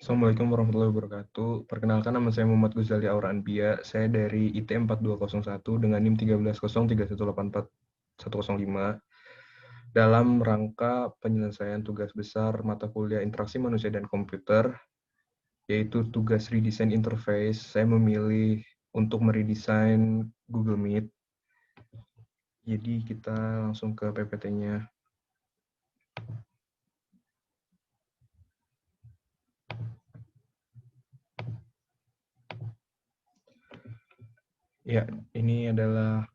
Assalamualaikum warahmatullahi wabarakatuh. Perkenalkan, nama saya Muhammad Ghazali Aura Anbia. Saya dari IT 4201 dengan NIM 1303184105 dalam rangka penyelesaian tugas besar mata kuliah interaksi manusia dan komputer, yaitu tugas redesign interface. Saya memilih untuk meredesain Google Meet. Jadi kita langsung ke PPT-nya. Ya, ini adalah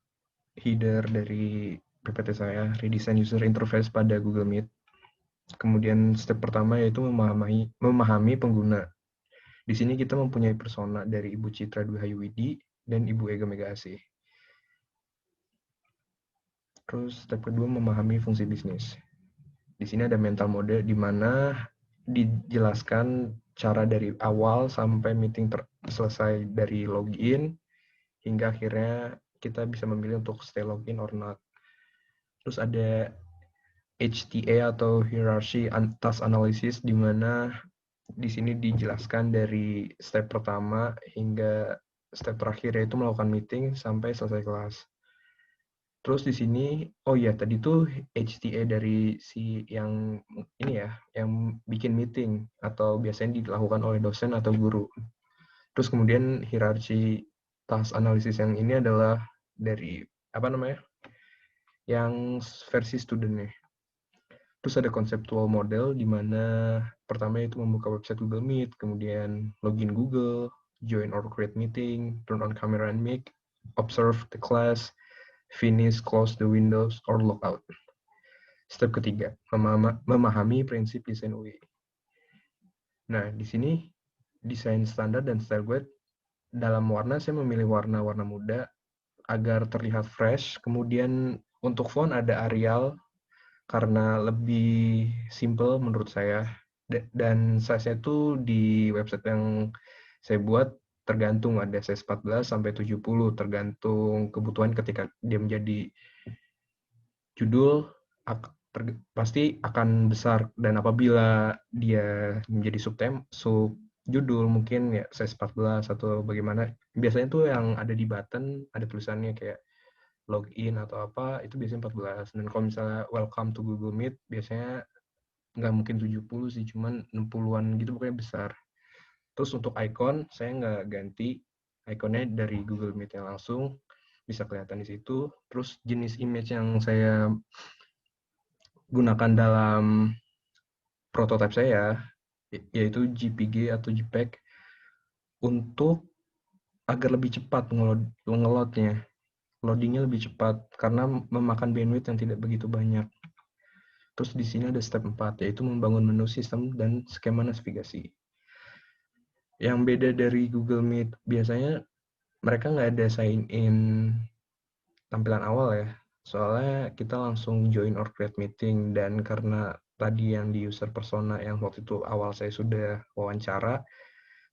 header dari PPT saya, redesign user interface pada Google Meet. Kemudian step pertama yaitu memahami pengguna. Di sini kita mempunyai persona dari Ibu Citra Dwi Hayuwidi dan Ibu Ega Mega Asih. Terus step kedua memahami fungsi bisnis. Di sini ada mental mode di mana dijelaskan cara dari awal sampai meeting selesai, dari login hingga akhirnya kita bisa memilih untuk stay login or not. Terus ada HTA atau Hierarchy Task Analysis, di mana di sini dijelaskan dari step pertama hingga step terakhir, yaitu melakukan meeting sampai selesai kelas. Terus di sini, oh iya, tadi tuh HTA dari si yang ini ya, yang bikin meeting atau biasanya dilakukan oleh dosen atau guru. Terus kemudian hierarchy task analysis yang ini adalah dari apa namanya, yang versi student-nya. Terus ada conceptual model di mana pertama itu membuka website Google Meet, kemudian login Google, join or create meeting, turn on camera and mic, observe the class, finish, close the windows, or log out. Step ketiga, memahami prinsip desain UI. Nah, di sini desain standar dan style guide. Dalam warna, saya memilih warna-warna muda agar terlihat fresh. Kemudian untuk font ada Arial, karena lebih simple menurut saya. Dan size-nya itu di website yang saya buat tergantung, ada size 14 sampai 70, tergantung kebutuhan ketika dia menjadi judul pasti akan besar, dan apabila dia menjadi sub judul mungkin ya size 14 atau bagaimana. Biasanya tuh yang ada di button ada tulisannya kayak login atau apa, itu biasanya 14. Dan kalau misalnya welcome to Google Meet, biasanya nggak mungkin 70 sih, cuman 60-an gitu, pokoknya besar. Terus untuk icon, saya nggak ganti, ikonnya dari Google Meet yang langsung bisa kelihatan di situ. Terus jenis image yang saya gunakan dalam prototipe saya, yaitu JPG atau JPEG, untuk agar lebih cepat ngeloadnya. Loadingnya lebih cepat, karena memakan bandwidth yang tidak begitu banyak. Terus di sini ada step 4, yaitu membangun menu sistem dan skema navigasi. Yang beda dari Google Meet, biasanya mereka nggak ada sign in tampilan awal ya. Soalnya kita langsung join or create meeting, dan karena tadi yang di user persona yang waktu itu awal saya sudah wawancara,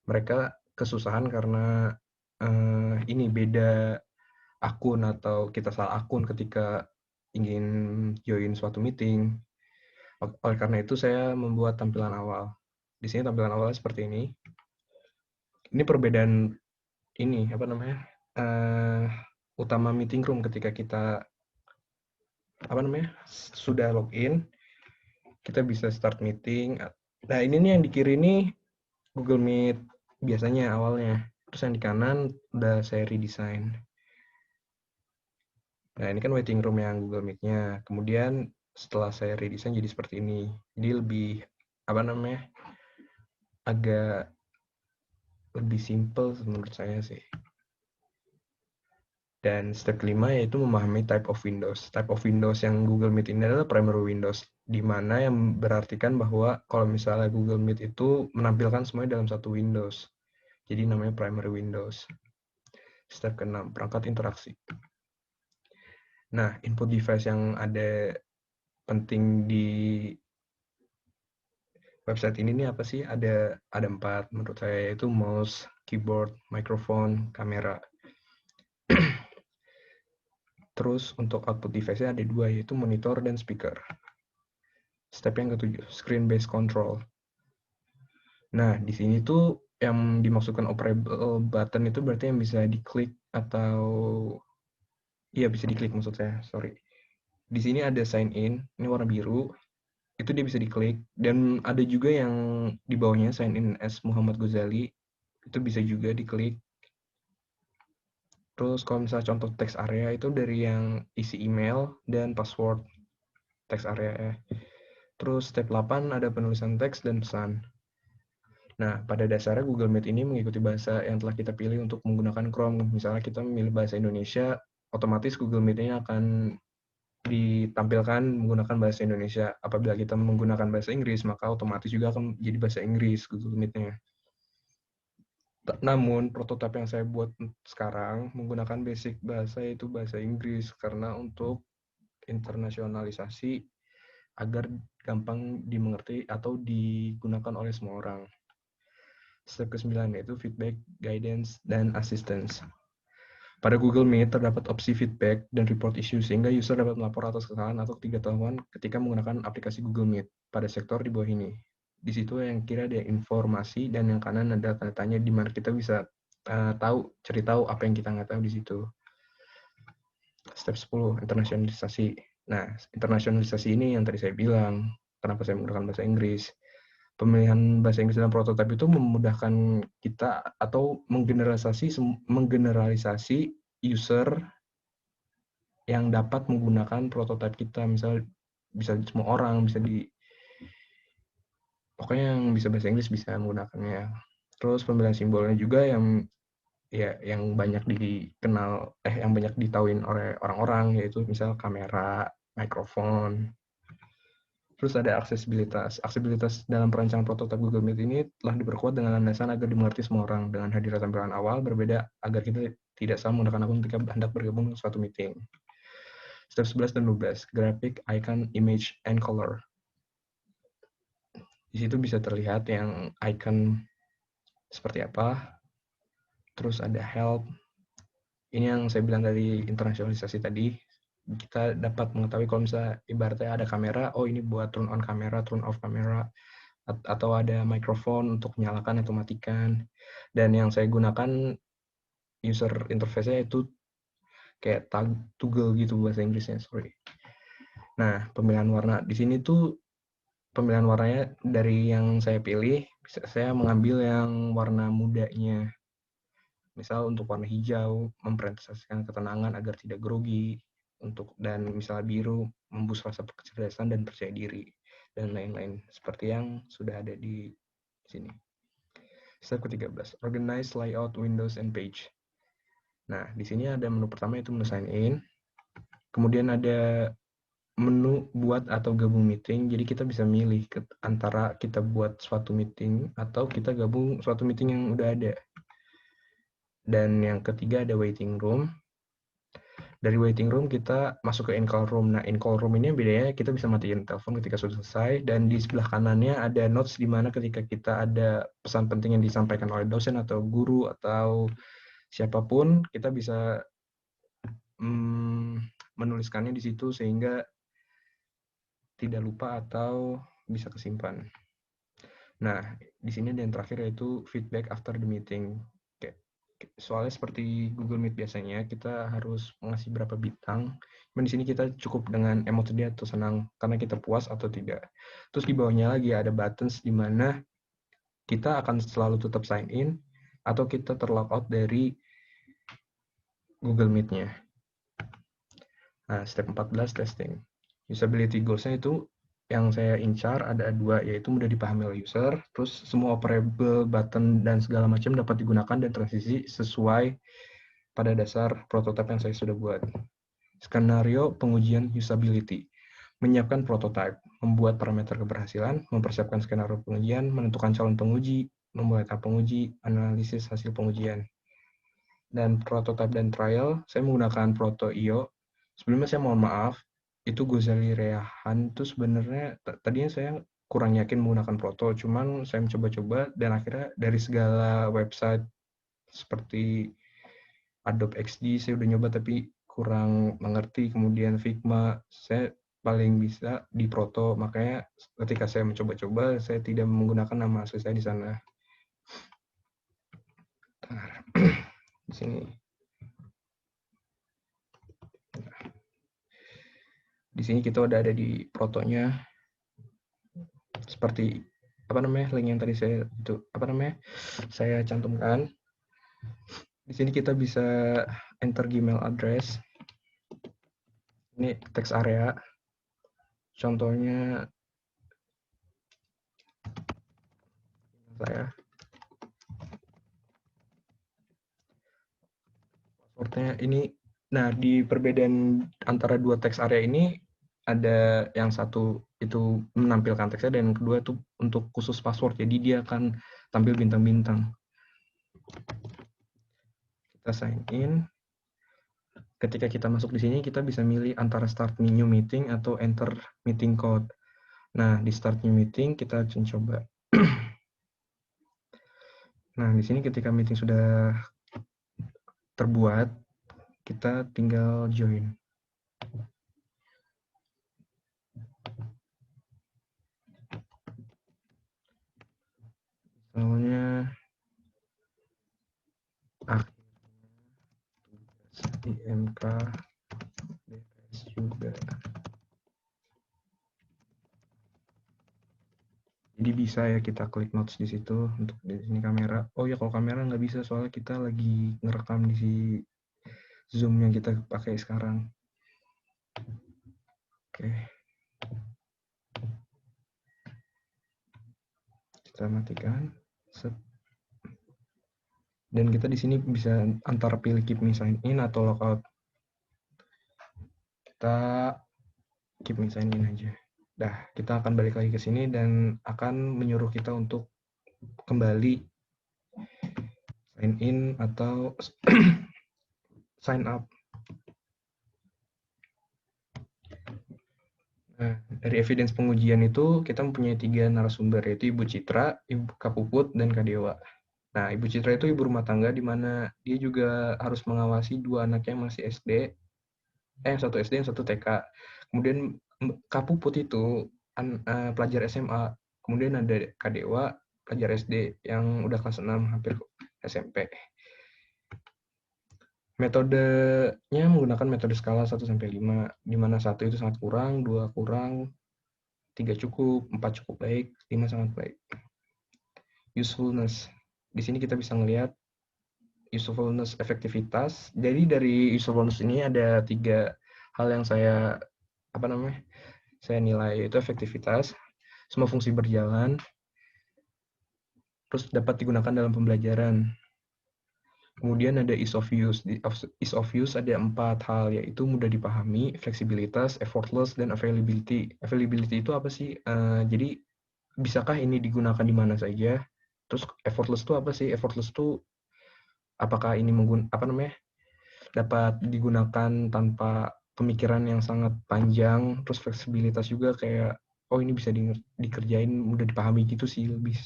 mereka kesusahan karena ini beda akun atau kita salah akun ketika ingin join suatu meeting. Oleh karena itu saya membuat tampilan awal. Di sini tampilan awalnya seperti ini. Ini perbedaan ini apa namanya? Utama meeting room ketika kita apa namanya? Sudah login, kita bisa start meeting. Nah, ini nih yang di kiri ini Google Meet biasanya awalnya. Terus yang di kanan udah saya redesign. Nah, ini kan waiting room yang Google Meet-nya. Kemudian setelah saya redesign jadi seperti ini. Jadi lebih apa namanya? Agak lebih simple menurut saya sih. Dan step kelima yaitu memahami type of Windows. Type of Windows yang Google Meet ini adalah primary Windows, di mana yang berartikan bahwa kalau misalnya Google Meet itu menampilkan semuanya dalam satu Windows. Jadi namanya primary Windows. Step keenam, perangkat interaksi. Nah, input device yang ada penting di website ini nih apa sih? Ada 4 menurut saya, yaitu mouse, keyboard, microphone, kamera. Terus untuk output device-nya ada 2, yaitu monitor dan speaker. Step yang ketujuh, screen based control. Nah, di sini tuh yang dimaksudkan operable button itu berarti yang bisa diklik atau iya bisa diklik maksud saya, sorry. Di sini ada sign in, ini warna biru, itu dia bisa diklik dan ada juga yang di bawahnya sign in as Muhammad Ghazali, itu bisa juga diklik. Terus kalau misalnya contoh text area itu dari yang isi email dan password text area ya. Terus step 8 ada penulisan teks dan pesan. Nah, pada dasarnya Google Meet ini mengikuti bahasa yang telah kita pilih untuk menggunakan Chrome. Misalnya kita memilih bahasa Indonesia, otomatis Google Meet ini akan ditampilkan menggunakan bahasa Indonesia. Apabila kita menggunakan bahasa Inggris, maka otomatis juga akan jadi bahasa Inggris Google Meet-nya. Namun, prototipe yang saya buat sekarang menggunakan basic bahasa yaitu bahasa Inggris karena untuk internasionalisasi agar gampang dimengerti atau digunakan oleh semua orang. Step ke-9 yaitu feedback, guidance, dan assistance. Pada Google Meet terdapat opsi feedback dan report issue sehingga user dapat melapor atas kesalahan atau ketidaktauan ketika menggunakan aplikasi Google Meet pada sektor di bawah ini. Di situ yang kiri ada informasi dan yang kanan ada tanda tanya di mana kita bisa cari tahu apa yang kita nggak tahu di situ. Step 10, internasionalisasi. Nah, internasionalisasi ini yang tadi saya bilang, kenapa saya menggunakan bahasa Inggris. Pemilihan bahasa Inggris dalam prototipe itu memudahkan kita atau menggeneralisasi user yang dapat menggunakan prototipe kita. Misal bisa semua orang, bisa pokoknya yang bisa bahasa Inggris bisa menggunakannya. Terus pemilihan simbolnya juga yang banyak dikenal, yang banyak ditahuin oleh orang-orang, yaitu misal kamera, mikrofon. Terus ada aksesibilitas. Aksesibilitas dalam perancangan prototipe Google Meet ini telah diperkuat dengan landasan agar dimengerti semua orang dengan hadirnya tampilan awal berbeda agar kita tidak salah menggunakan akun ketika hendak bergabung ke suatu meeting. Step 11 dan 12, graphic, icon, image, and color. Di situ bisa terlihat yang icon seperti apa. Terus ada help. Ini yang saya bilang dari internasionalisasi tadi. Kita dapat mengetahui kalau misalnya ibaratnya ada kamera, oh ini buat turn on kamera, turn off kamera, atau ada mikrofon untuk nyalakan atau matikan. Dan yang saya gunakan user interface-nya itu kayak toggle gitu bahasa Inggrisnya, sorry. Nah, pemilihan warna di sini tuh pemilihan warnanya dari yang saya pilih, saya mengambil yang warna mudanya. Misal untuk warna hijau mempresentasikan ketenangan agar tidak grogi, dan misalnya biru membus rasa kecerdasan dan percaya diri dan lain-lain seperti yang sudah ada di sini. Step ke-13, organize layout windows and page. Nah, di sini ada menu pertama yaitu menu sign in. Kemudian ada menu buat atau gabung meeting. Jadi kita bisa milih antara kita buat suatu meeting atau kita gabung suatu meeting yang udah ada. Dan yang ketiga ada waiting room. Dari waiting room kita masuk ke in-call room. Nah, in-call room ini bedanya kita bisa matiin telepon ketika sudah selesai, dan di sebelah kanannya ada notes di mana ketika kita ada pesan penting yang disampaikan oleh dosen atau guru atau siapapun, kita bisa menuliskannya di situ sehingga tidak lupa atau bisa kesimpan. Nah, di sini ada yang terakhir yaitu feedback after the meeting. Soalnya seperti Google Meet biasanya, kita harus mengasih berapa bintang. Dan di sini kita cukup dengan emot sedih atau senang, karena kita puas atau tidak. Terus di bawahnya lagi ada buttons di mana kita akan selalu tetap sign in, atau kita terlog out dari Google Meet-nya. Nah, step 14, testing. Usability goals-nya itu yang saya incar ada dua, yaitu mudah dipahami oleh user, terus semua operable, button, dan segala macam dapat digunakan dan transisi sesuai pada dasar prototipe yang saya sudah buat. Skenario pengujian usability. Menyiapkan prototipe, membuat parameter keberhasilan, mempersiapkan skenario pengujian, menentukan calon penguji, membuat tahap penguji, analisis hasil pengujian. Dan prototipe dan trial, saya menggunakan Proto.io. Sebelumnya saya mohon maaf, itu Ghazali Rehan itu sebenarnya tadinya saya kurang yakin menggunakan Proto, cuman saya mencoba-coba dan akhirnya dari segala website seperti Adobe XD saya udah nyoba tapi kurang mengerti, kemudian Figma saya paling bisa di Proto, makanya ketika saya mencoba-coba saya tidak menggunakan nama asli saya di sana. Di sini. Di sini kita udah ada di protonya, seperti apa namanya link yang tadi saya cantumkan. Di sini kita bisa enter Gmail address. Ini text area. Contohnya saya. Passwordnya ini. Nah, di perbedaan antara dua text area ini ada yang satu itu menampilkan teksnya dan yang kedua itu untuk khusus password. Jadi dia akan tampil bintang-bintang. Kita sign in. Ketika kita masuk di sini, kita bisa milih antara start new meeting atau enter meeting code. Nah, di start new meeting kita coba. Nah, di sini ketika meeting sudah terbuat, kita tinggal join. Misalnya IMK DS juga. Jadi bisa ya kita klik notes di situ untuk di sini kamera. Oh ya, kalau kamera nggak bisa soalnya kita lagi ngerekam di Zoom yang kita pakai sekarang. Oke. Kita matikan. Set. Dan kita di sini bisa antara pilih keep me sign in atau logout. Kita keep me sign in aja. Dah, kita akan balik lagi ke sini dan akan menyuruh kita untuk kembali sign in atau sign up. Nah, dari evidence pengujian itu kita mempunyai 3 narasumber, yaitu Ibu Citra, Ibu Kapuput, dan Kak Dewa. Nah, Ibu Citra itu ibu rumah tangga di mana dia juga harus mengawasi 2 anaknya yang masih SD, yang satu SD, yang satu TK. Kemudian Kak Puput itu pelajar SMA. Kemudian ada Kak Dewa, pelajar SD yang udah kelas 6, hampir SMP. Metodenya menggunakan metode skala 1-5, di mana 1 itu sangat kurang, 2 kurang, 3 cukup, 4 cukup baik, 5 sangat baik. Usefulness. Di sini kita bisa melihat usefulness efektivitas. Jadi dari usefulness ini ada 3 hal yang saya nilai, yaitu efektivitas, semua fungsi berjalan, terus dapat digunakan dalam pembelajaran. Kemudian ada ease of use. Di ease of use ada 4 hal, yaitu mudah dipahami, fleksibilitas, effortless, dan availability. Availability itu apa sih? Jadi bisakah ini digunakan di mana saja? Terus effortless itu apa sih? Effortless itu apakah ini dapat digunakan tanpa pemikiran yang sangat panjang? Terus fleksibilitas juga kayak oh ini bisa dikerjain, mudah dipahami gitu sih lebih.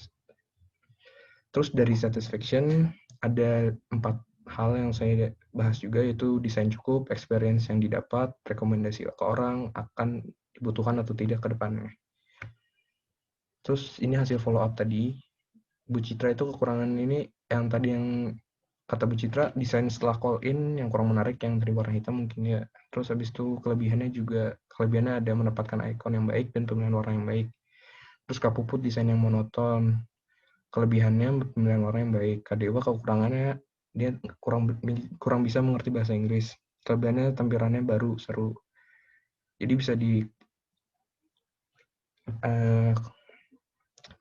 Terus dari satisfaction ada 4 hal yang saya bahas juga, yaitu desain cukup, experience yang didapat, rekomendasi ke orang, akan dibutuhkan atau tidak ke depannya. Terus ini hasil follow up tadi. Bu Citra itu kekurangan ini yang tadi yang kata Bu Citra, desain setelah call in yang kurang menarik, yang dari warna hitam mungkin ya. Terus habis itu kelebihannya ada menempatkan icon yang baik dan pemilihan warna yang baik. Terus Kak Puput desain yang monoton. Kelebihannya pemilihan warna yang baik. Kak Dewa kekurangannya dia kurang bisa mengerti bahasa Inggris. Kelebihannya tampilannya baru, seru. Jadi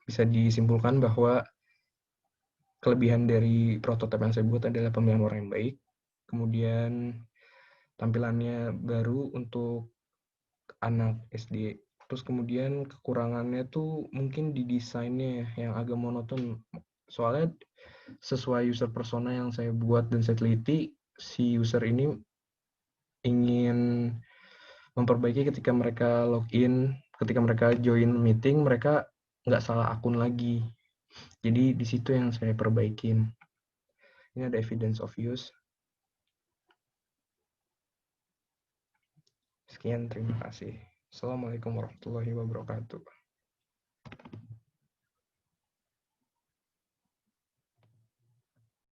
bisa disimpulkan bahwa kelebihan dari prototipe yang saya buat adalah pemilihan warna yang baik, kemudian tampilannya baru untuk anak SD, terus kemudian kekurangannya tuh mungkin di desainnya yang agak monoton. Soalnya sesuai user persona yang saya buat dan saya teliti, si user ini ingin memperbaiki ketika mereka login, ketika mereka join meeting, mereka nggak salah akun lagi. Jadi di situ yang saya perbaikin. Ini ada evidence of use. Sekian, terima kasih. Assalamualaikum warahmatullahi wabarakatuh.